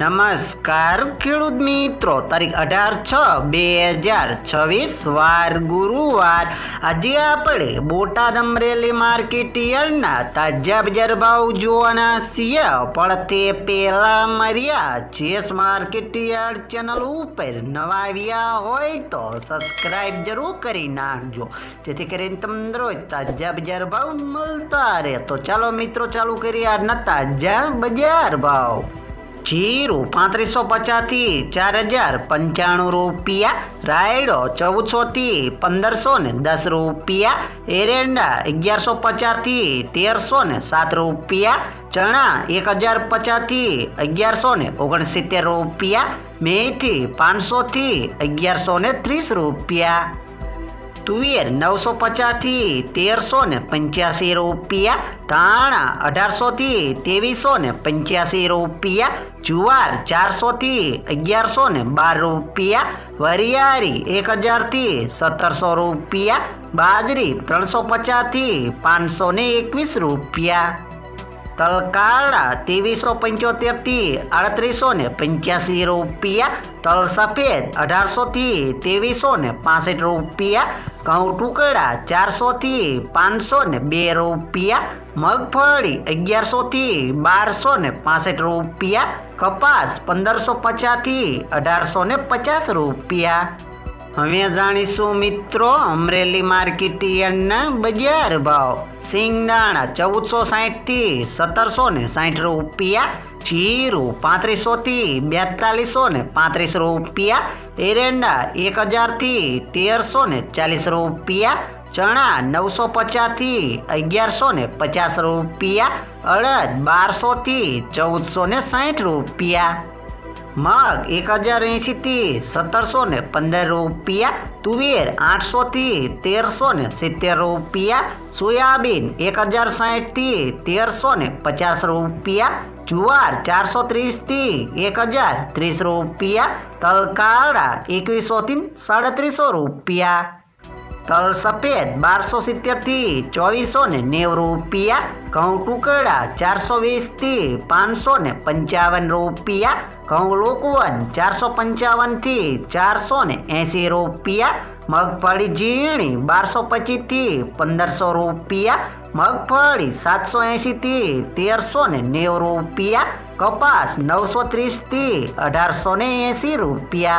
નમસ્કાર ખેડૂત મિત્રો, તારીખ 18/6/2026 વાર ગુરુવાર। આજે આપણે બોટાદ અમરેલી માર્કેટ યાર્ડના તાજા બજાર ભાવ જોવાના છીએ। પણ તે પહેલા માર્યા જેસ માર્કેટ યાર્ડ ચેનલ ઉપર નવા આવ્યા હોય તો સબસ્ક્રાઇબ જરૂર કરી નાખજો, જેથી કરીને તમને રોજ તાજા બજાર ભાવ મળતા રહે। તો ચાલો મિત્રો ચાલુ કરીએ આજના તાજા બજાર ભાવ। जीरु 3550 थी 4095 रुपया, रायडो 1400 थी 1510 रुपया, एरेंडा 1150 थी 1307 रुपया, चना 1050 थी 1169 रुपया, मेथी 500 थी 1130 रुपया, तुवेर 950 थी 1385 रुपया, धाणा 1800 थी 2385 रुपया, जुवार 400 थी 1112 रुपया, वरियारी 1000 थी 1700 रुपया, बाजरी 350 थी 521 रुपया, तलकाड़ा 2375 थी 3885 रुपया, तल सफेद 1800 थी 2365 रुपया, घऊं टुकड़ा 400 थी 502 रुपया, मगफड़ी 1100 थी 1265 रुपया, कपास 1550 थी 1850 रुपया। हवे जाणीशुं मित्रों अमरेली मार्केट यार्डना बजार भाव। सींगदाणा 1460 थी 1760 रुपया, जीरु 3500 थी 4235 रुपया, एरेंडा 1000 थी 1340 रुपया, चना 950 थी 1150 रुपया, अड़द 1200 थी 1460 रुपया, मग 1080 थी 1715 रुपया, तुवेर 800 थी 1370 रुपया, सोयाबीन 1060 थी 1350 रुपया, जुवार 430 थी 1030 रुपया, तलकाड़ा 2100 थी 3700 रुपया, तल सफेद 1270 थी 2490 रुपया, घऊं टुकड़ा 420 थी 555 रुपया, घऊं लोकवन 455 थी 480 रुपया, मगफड़ी झीणी 1225 थी 1500 रुपया, मगफड़ी 780 थी 1390 रुपया, कपास 930 थी 1880 रुपया।